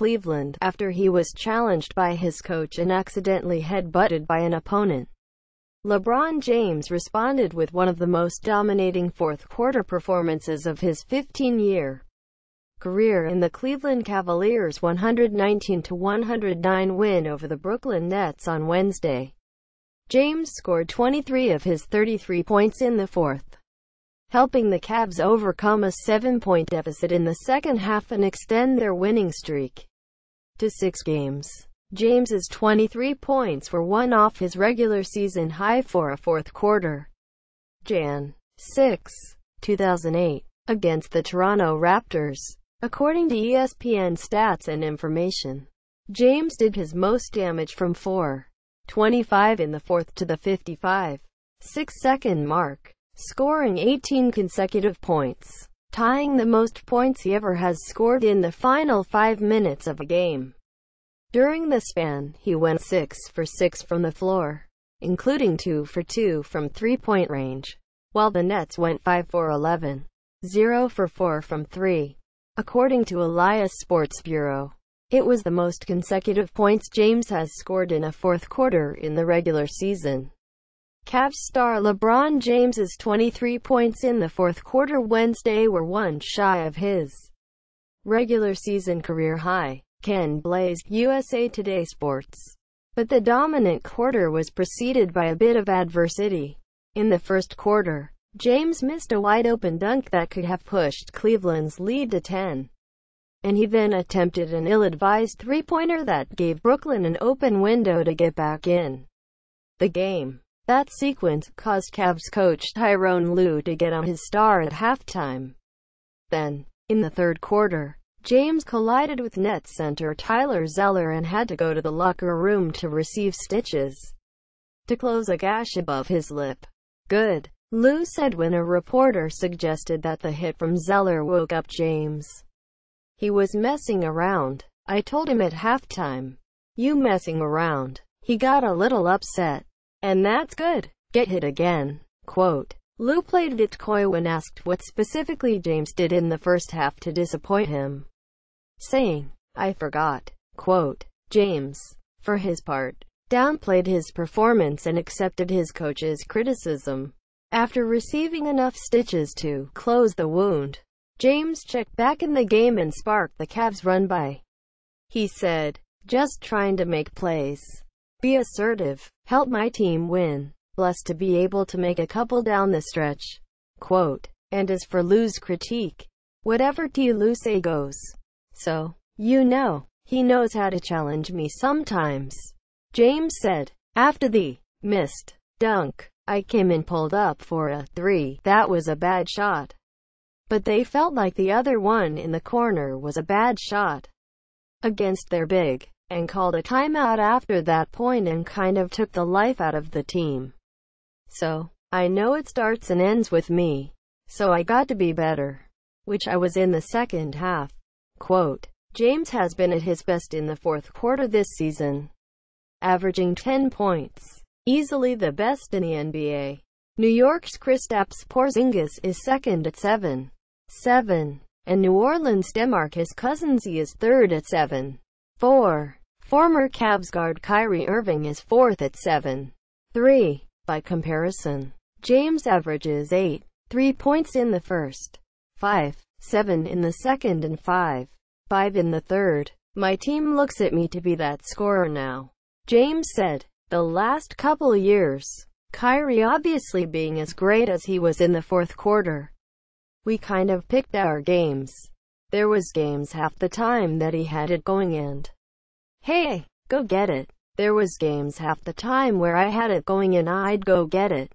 Cleveland after he was challenged by his coach and accidentally head-butted by an opponent. LeBron James responded with one of the most dominating fourth-quarter performances of his 15-year career in the Cleveland Cavaliers' 119-109 win over the Brooklyn Nets on Wednesday. James scored 23 of his 33 points in the fourth, helping the Cavs overcome a 7-point deficit in the second half and extend their winning streak to 6 games. James's 23 points were one off his regular season high for a fourth quarter. Jan. 6, 2008, against the Toronto Raptors. According to ESPN Stats and Information, James did his most damage from 4:25 in the fourth to the 55.6-second mark, scoring 18 consecutive points, tying the most points he ever has scored in the final 5 minutes of a game. During the span, he went 6 for 6 from the floor, including 2 for 2 from three-point range, while the Nets went 5 for 11, 0 for 4 from 3. According to Elias Sports Bureau, it was the most consecutive points James has scored in a fourth quarter in the regular season. Cavs star LeBron James's 23 points in the fourth quarter Wednesday were one shy of his regular season career high. Ken Blaze, USA Today Sports. But the dominant quarter was preceded by a bit of adversity. In the first quarter, James missed a wide-open dunk that could have pushed Cleveland's lead to 10. And he then attempted an ill-advised three-pointer that gave Brooklyn an open window to get back in the game. That sequence caused Cavs coach Tyronn Lue to get on his star at halftime. Then, in the third quarter, James collided with Nets center Tyler Zeller and had to go to the locker room to receive stitches to close a gash above his lip. Good, Lue said when a reporter suggested that the hit from Zeller woke up James. He was messing around. I told him at halftime, "You messing around." He got a little upset. And that's good. Get hit again. Quote. Lue played it coy when asked what specifically James did in the first half to disappoint him, saying, "I forgot." Quote. James, for his part, downplayed his performance and accepted his coach's criticism. After receiving enough stitches to close the wound, James checked back in the game and sparked the Cavs' run by. He said, "Just trying to make plays. Be assertive. Help my team win. Blessed to be able to make a couple down the stretch." Quote. And as for Lue's critique, whatever Lue say goes. So, you know, he knows how to challenge me sometimes. James said, after the missed dunk, "I came and pulled up for a 3. That was a bad shot. But they felt like the other one in the corner was a bad shot against their big, and called a timeout after that point and kind of took the life out of the team. So, I know it starts and ends with me. So I got to be better." Which I was in the second half. Quote. James has been at his best in the fourth quarter this season, averaging 10 points. Easily the best in the NBA. New York's Kristaps Porzingis is second at 7.7, and New Orleans' DeMarcus Cousins is third at 7.4. Former Cavs guard Kyrie Irving is fourth at 7.3. By comparison, James averages 8.3 points in the first, 5.7 in the second and 5.5 in the third. "My team looks at me to be that scorer now," James said. The last couple years, Kyrie obviously being as great as he was in the fourth quarter, we kind of picked our games. There was games half the time that he had it going and, "Hey, go get it." There was games half the time where I had it going and I'd go get it.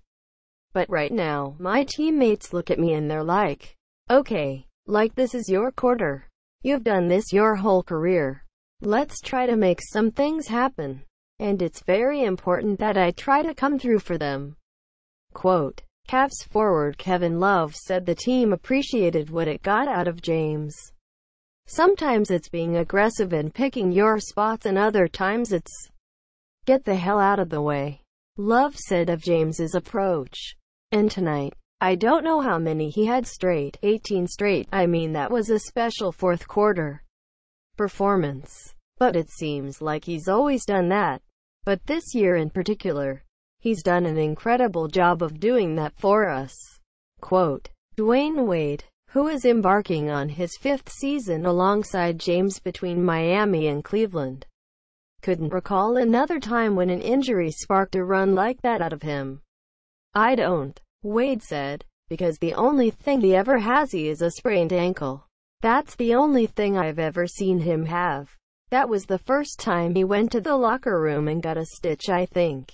But right now, my teammates look at me and they're like, "Okay, like this is your quarter. You've done this your whole career. Let's try to make some things happen. And it's very important that I try to come through for them." Quote. Cavs forward Kevin Love said the team appreciated what it got out of James. "Sometimes it's being aggressive and picking your spots and other times it's get the hell out of the way," Love said of James's approach. And tonight, I don't know how many he had straight, 18 straight. I mean that was a special fourth quarter. performance. But it seems like he's always done that. But this year in particular, he's done an incredible job of doing that for us. Quote, Dwayne Wade, who is embarking on his 5th season alongside James between Miami and Cleveland, couldn't recall another time when an injury sparked a run like that out of him. I don't, Wade said, because the only thing he ever has is a sprained ankle. That's the only thing I've ever seen him have. That was the first time he went to the locker room and got a stitch, I think.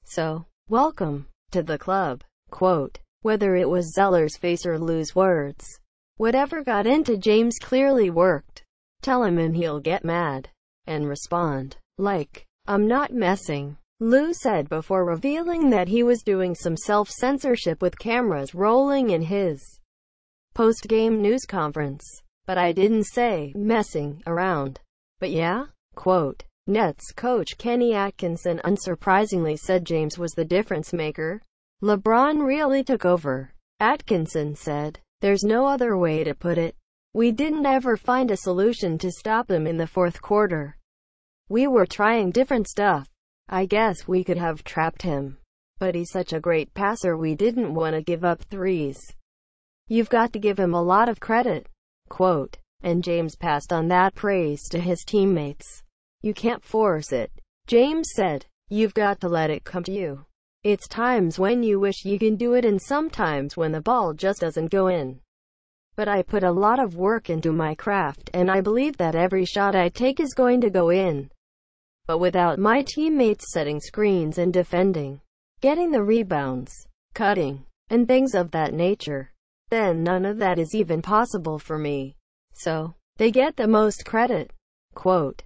So, welcome to the club. Quote, whether it was Zeller's face or Lou's words, whatever got into James clearly worked. Tell him and he'll get mad and respond like, I'm not messing, Lou said before revealing that he was doing some self-censorship with cameras rolling in his post-game news conference. But I didn't say messing around. But yeah? Quote, Nets coach Kenny Atkinson unsurprisingly said James was the difference maker. LeBron really took over. Atkinson said, there's no other way to put it. We didn't ever find a solution to stop him in the fourth quarter. We were trying different stuff. I guess we could have trapped him. But he's such a great passer we didn't want to give up threes. You've got to give him a lot of credit. Quote, and James passed on that praise to his teammates. You can't force it, James said. You've got to let it come to you. It's times when you wish you can do it and sometimes when the ball just doesn't go in. But I put a lot of work into my craft and I believe that every shot I take is going to go in. But without my teammates setting screens and defending, getting the rebounds, cutting, and things of that nature, then none of that is even possible for me. So, they get the most credit. Quote,